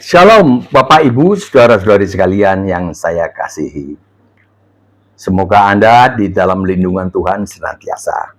Shalom Bapak Ibu, saudara-saudari sekalian yang saya kasihi. Semoga Anda di dalam lindungan Tuhan senantiasa.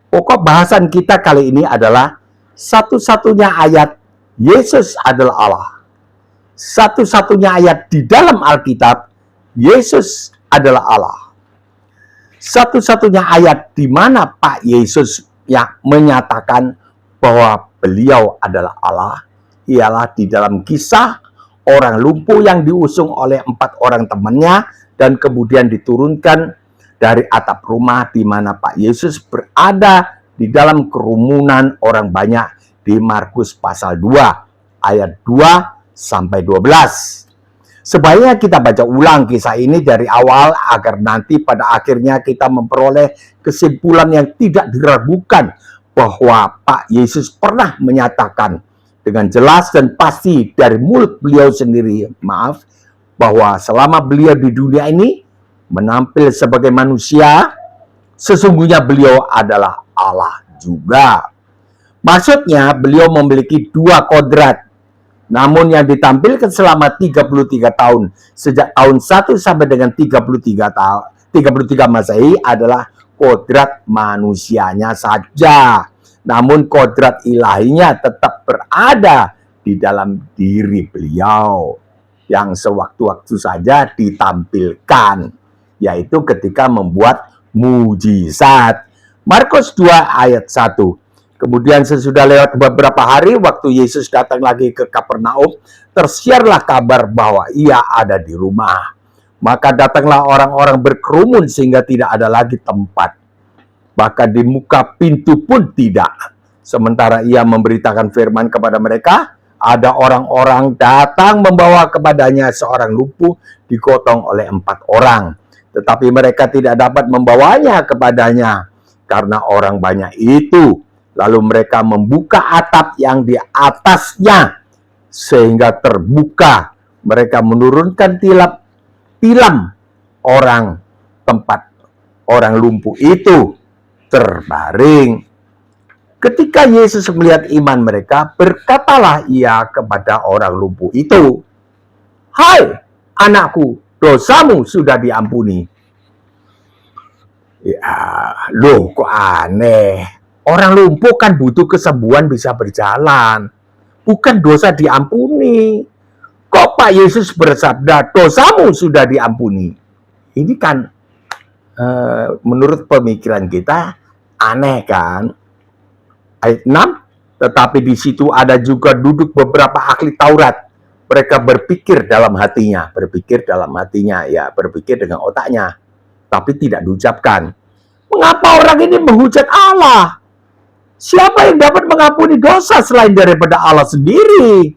Pokok bahasan kita kali ini adalah satu-satunya ayat Yesus adalah Allah. Satu-satunya ayat di dalam Alkitab Yesus adalah Allah. Satu-satunya ayat di mana Pak Yesus yang menyatakan bahwa beliau adalah Allah ialah di dalam kisah orang lumpuh yang diusung oleh 4 orang temannya dan kemudian diturunkan dari atap rumah di mana Pak Yesus berada di dalam kerumunan orang banyak di Markus pasal 2 ayat 2 sampai 12. Sebaiknya kita baca ulang kisah ini dari awal agar nanti pada akhirnya kita memperoleh kesimpulan yang tidak diragukan bahwa Pak Yesus pernah menyatakan dengan jelas dan pasti dari mulut beliau sendiri, bahwa selama beliau di dunia ini menampil sebagai manusia, sesungguhnya beliau adalah Allah juga. Maksudnya beliau memiliki 2 kodrat, namun yang ditampilkan selama 33 tahun, sejak tahun 1 sampai dengan 33 Masehi adalah kodrat manusianya saja. Namun kodrat ilahinya tetap berada di dalam diri beliau yang sewaktu-waktu saja ditampilkan, yaitu ketika membuat mujizat. Markus 2 ayat 1. Kemudian sesudah lewat beberapa hari, waktu Yesus datang lagi ke Kapernaum, tersiarlah kabar bahwa ia ada di rumah. Maka datanglah orang-orang berkerumun sehingga tidak ada lagi tempat. Bahkan di muka pintu pun tidak. Sementara ia memberitakan firman kepada mereka, ada orang-orang datang membawa kepadanya seorang lumpuh digotong oleh 4 orang. Tetapi mereka tidak dapat membawanya kepadanya karena orang banyak itu. Lalu mereka membuka atap yang di atasnya sehingga terbuka. Mereka menurunkan tilam orang tempat orang lumpuh itu terbaring. Ketika Yesus melihat iman mereka, berkatalah ia kepada orang lumpuh itu, "Hai anakku, dosamu sudah diampuni." Ya, loh kok aneh. Orang lumpuh kan butuh kesembuhan bisa berjalan, bukan dosa diampuni. Kok Pak Yesus bersabda, "Dosamu sudah diampuni"? Ini kan menurut pemikiran kita aneh kan? Ayat 6, tetapi di situ ada juga duduk beberapa ahli Taurat. Mereka berpikir dalam hatinya, ya berpikir dengan otaknya, tapi tidak diucapkan. Mengapa orang ini menghujat Allah? Siapa yang dapat mengampuni dosa selain daripada Allah sendiri?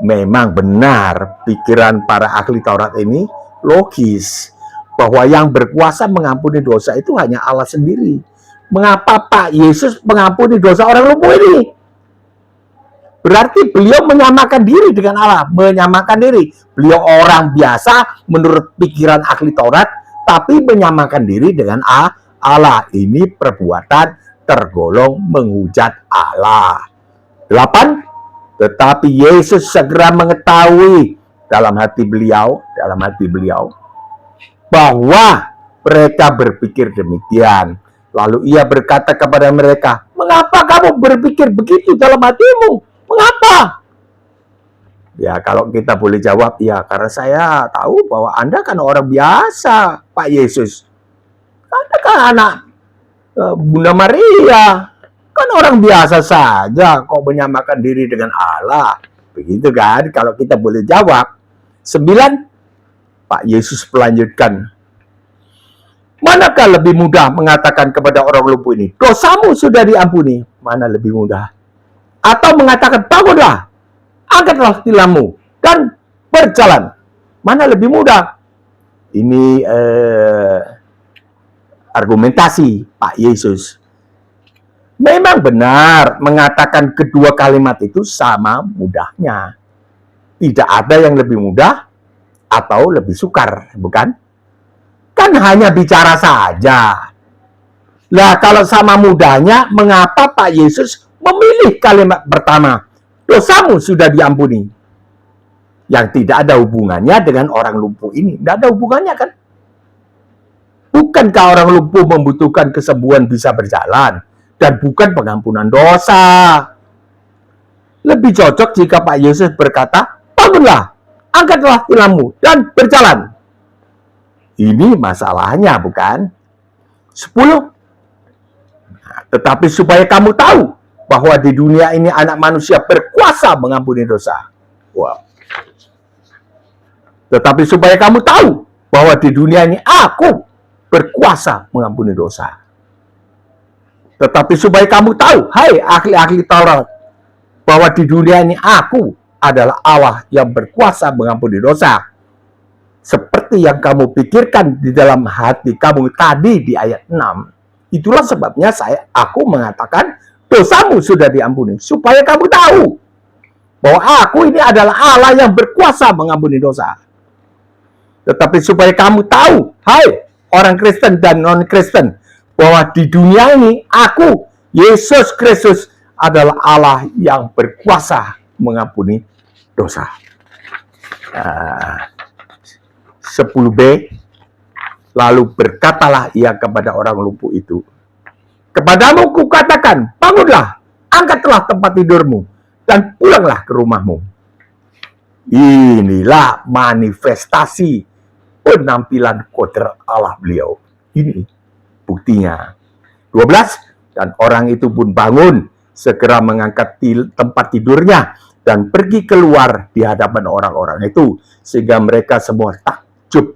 Memang benar pikiran para ahli Taurat ini logis, bahwa yang berkuasa mengampuni dosa itu hanya Allah sendiri. Mengapa Pak Yesus mengampuni dosa orang lumpuh ini? Berarti beliau menyamakan diri dengan Allah, menyamakan diri. Beliau orang biasa menurut pikiran ahli Taurat, tapi menyamakan diri dengan Allah. Ini perbuatan tergolong menghujat Allah. 8. Tetapi Yesus segera mengetahui dalam hati beliau bahwa mereka berpikir demikian. Lalu ia berkata kepada mereka, "Mengapa kamu berpikir begitu dalam hatimu? Mengapa?" Ya, kalau kita boleh jawab, ya karena saya tahu bahwa Anda kan orang biasa, Pak Yesus. Anda kan anak Bunda Maria. Kan orang biasa saja kok menyamakan diri dengan Allah. Begitu kan, kalau kita boleh jawab. 9. Pak Yesus melanjutkan, "Manakah lebih mudah mengatakan kepada orang lumpuh ini, 'Dosamu sudah diampuni'? Mana lebih mudah? Atau mengatakan, 'Bangunlah, angkatlah tilammu dan berjalan'? Mana lebih mudah?" Ini argumentasi Pak Yesus. Memang benar mengatakan kedua kalimat itu sama mudahnya. Tidak ada yang lebih mudah atau lebih sukar, bukan? Kan hanya bicara saja. Lah kalau sama mudahnya, mengapa Pak Yesus memilih kalimat pertama? dosamu sudah diampuni. Yang tidak ada hubungannya dengan orang lumpuh ini. Tidak ada hubungannya kan? Bukankah orang lumpuh membutuhkan kesembuhan bisa berjalan? Dan bukan pengampunan dosa. Lebih cocok jika Pak Yesus berkata, bangunlah, angkatlah tulangmu, dan berjalan. Ini masalahnya, bukan? 10. Nah, tetapi supaya kamu tahu bahwa di dunia ini anak manusia berkuasa mengampuni dosa. Wow. Tetapi supaya kamu tahu bahwa di dunia ini aku berkuasa mengampuni dosa. Tetapi supaya kamu tahu, hai ahli-ahli Taurat, bahwa di dunia ini aku adalah Allah yang berkuasa mengampuni dosa. Seperti yang kamu pikirkan di dalam hati kamu tadi di ayat 6. Itulah sebabnya aku mengatakan dosamu sudah diampuni. Supaya kamu tahu bahwa aku ini adalah Allah yang berkuasa mengampuni dosa. Tetapi supaya kamu tahu, hai orang Kristen dan non-Kristen, bahwa di dunia ini aku, Yesus Kristus, adalah Allah yang berkuasa mengampuni dosa. 10b, lalu berkatalah ia kepada orang lumpuh itu, kepadamu kukatakan, bangunlah, angkatlah tempat tidurmu, dan pulanglah ke rumahmu. Inilah manifestasi penampilan kodrat Allah beliau. Ini buktinya. 12, dan orang itu pun bangun, segera mengangkat tempat tidurnya, dan pergi keluar di hadapan orang-orang itu, sehingga mereka semua takjub,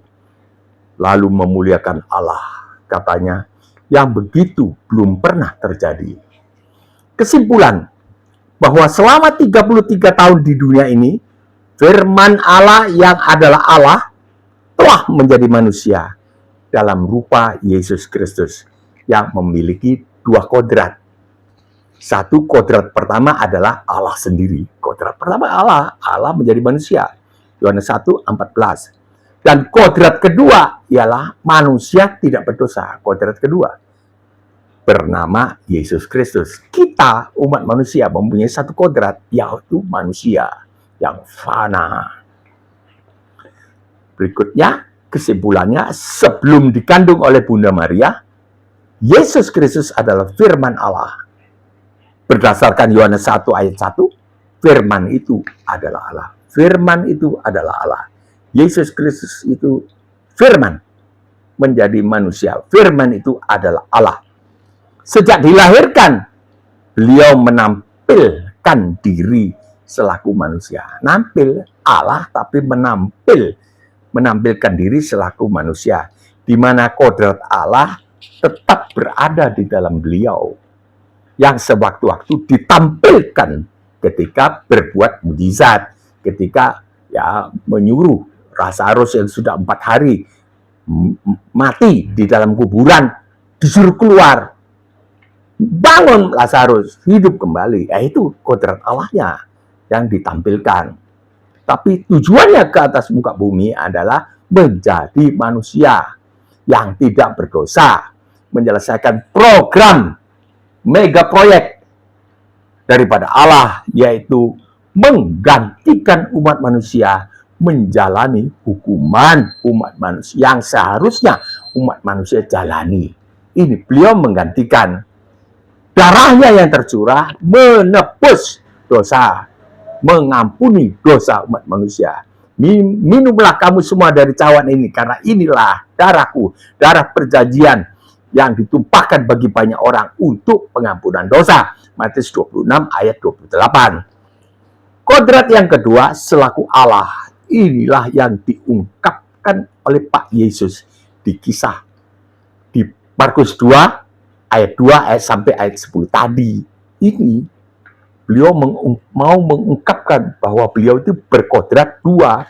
lalu memuliakan Allah. Katanya, yang begitu belum pernah terjadi. Kesimpulan, bahwa selama 33 tahun di dunia ini, firman Allah yang adalah Allah, telah menjadi manusia dalam rupa Yesus Kristus yang memiliki dua kodrat. Satu kodrat pertama adalah Allah sendiri. Kodrat pertama Allah menjadi manusia. Yohanes 1:14. Dan kodrat kedua ialah manusia tidak berdosa. Kodrat kedua bernama Yesus Kristus. Kita umat manusia mempunyai satu kodrat, yaitu manusia yang fana. Berikutnya, kesimpulannya, sebelum dikandung oleh Bunda Maria, Yesus Kristus adalah firman Allah. Berdasarkan Yohanes 1 ayat 1, firman itu adalah Allah. Firman itu adalah Allah. Yesus Kristus itu firman menjadi manusia. Firman itu adalah Allah. Sejak dilahirkan, beliau menampilkan diri selaku manusia. Nampil Allah tapi menampilkan diri selaku manusia, di mana kodrat Allah tetap berada di dalam beliau, yang sewaktu-waktu ditampilkan ketika berbuat mukjizat, ketika menyuruh Lazarus yang sudah 4 hari mati di dalam kuburan, disuruh keluar, bangun Lazarus, hidup kembali. Itu kodrat Allahnya yang ditampilkan. Tapi tujuannya ke atas muka bumi adalah menjadi manusia yang tidak berdosa, menyelesaikan program mega proyek daripada Allah, yaitu menggantikan umat manusia menjalani hukuman umat manusia yang seharusnya umat manusia jalani. Ini beliau menggantikan. Darahnya yang tercurah menebus dosa, mengampuni dosa umat manusia. Minumlah kamu semua dari cawan ini, karena inilah darahku, darah perjanjian yang ditumpahkan bagi banyak orang untuk pengampunan dosa. Matius 26 ayat 28. Kodrat yang kedua selaku Allah, inilah yang diungkapkan oleh Pak Yesus di kisah di Markus 2 ayat 2 sampai ayat 10 tadi. Ini beliau mau mengungkapkan bahwa beliau itu berkodrat dua.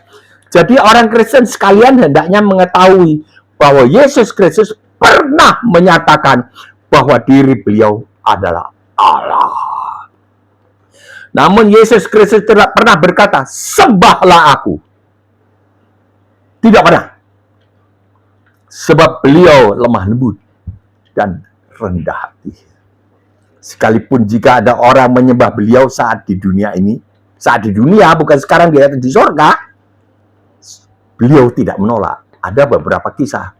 Jadi orang Kristen sekalian hendaknya mengetahui bahwa Yesus Kristus pernah menyatakan bahwa diri beliau adalah Allah. Namun Yesus Kristus tidak pernah berkata, sembahlah aku. Tidak pernah. Sebab beliau lemah lembut dan rendah hati. Sekalipun jika ada orang menyembah beliau saat di dunia ini, saat di dunia, bukan sekarang dia di surga, beliau tidak menolak. Ada beberapa kisah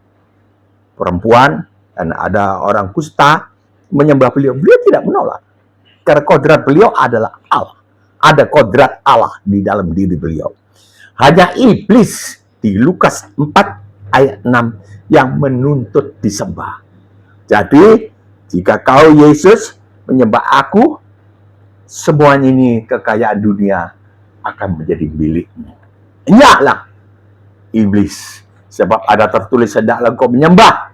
perempuan dan ada orang kusta menyembah beliau. Beliau tidak menolak. Karena kodrat beliau adalah Allah. Ada kodrat Allah di dalam diri beliau. Hanya iblis di Lukas 4 ayat 6 yang menuntut disembah. Jadi, jika kau Yesus menyembah aku, semua ini kekayaan dunia akan menjadi milikmu. Enyahlah iblis, sebab ada tertulis, hendaklah kau menyembah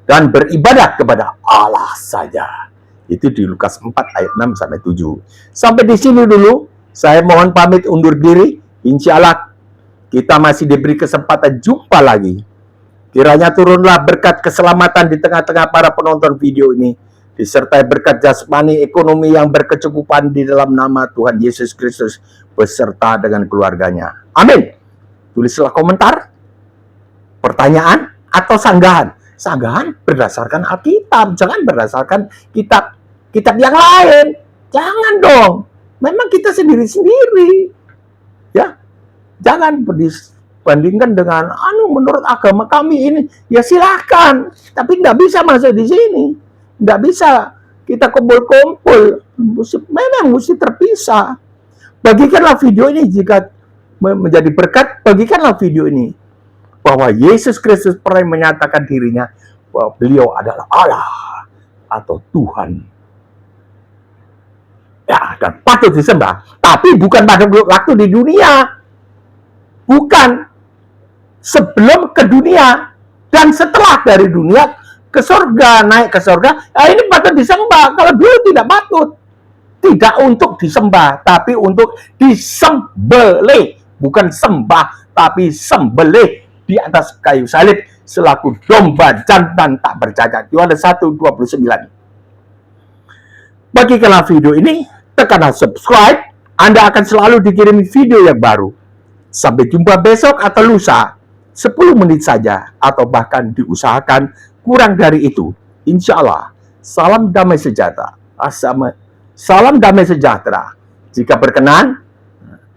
dan beribadah kepada Allah saja. Itu di Lukas 4 ayat 6 sampai 7. Sampai di sini dulu, saya mohon pamit undur diri. Insya Allah kita masih diberi kesempatan jumpa lagi. Kiranya turunlah berkat keselamatan di tengah-tengah para penonton video ini, disertai berkat jasmani ekonomi yang berkecukupan di dalam nama Tuhan Yesus Kristus beserta dengan keluarganya. Amin. Tulislah komentar, pertanyaan, atau sanggahan. Sanggahan berdasarkan Alkitab, jangan berdasarkan kitab yang lain. Jangan dong. Memang kita sendiri-sendiri. Ya. Jangan bandingkan dengan menurut agama kami ini. Ya silahkan, tapi nggak bisa masuk di sini. Nggak bisa kita kumpul-kumpul. Memang mesti terpisah. Bagikanlah video ini jika menjadi berkat. Bagikanlah video ini bahwa Yesus Kristus pernah menyatakan dirinya bahwa beliau adalah Allah atau Tuhan. Ya, dan patut disembah. Tapi bukan pada waktu di dunia. Bukan sebelum ke dunia dan setelah dari dunia ke surga, naik ke surga. Nah, ini patut disembah. Kalau dulu tidak patut. Tidak untuk disembah, tapi untuk disembelih. Bukan sembah, tapi sembelih di atas kayu salib selaku domba jantan tak bercacat. Yohanes 1:29. Bagikanlah video ini, tekanlah subscribe. Anda akan selalu dikirimi video yang baru. Sampai jumpa besok atau lusa, 10 menit saja, atau bahkan diusahakan kurang dari itu. Insya Allah, salam damai sejahtera. Salam damai sejahtera. Jika berkenan,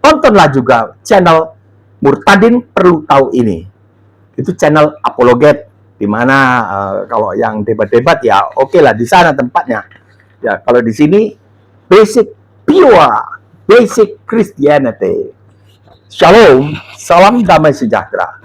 tontonlah juga channel Murtadin Perlu Tahu Ini. Itu channel apologet, di mana kalau yang debat-debat ya oke lah, di sana tempatnya. Ya, kalau di sini basic pure, basic Christianity. Shalom, salam damai sejahtera.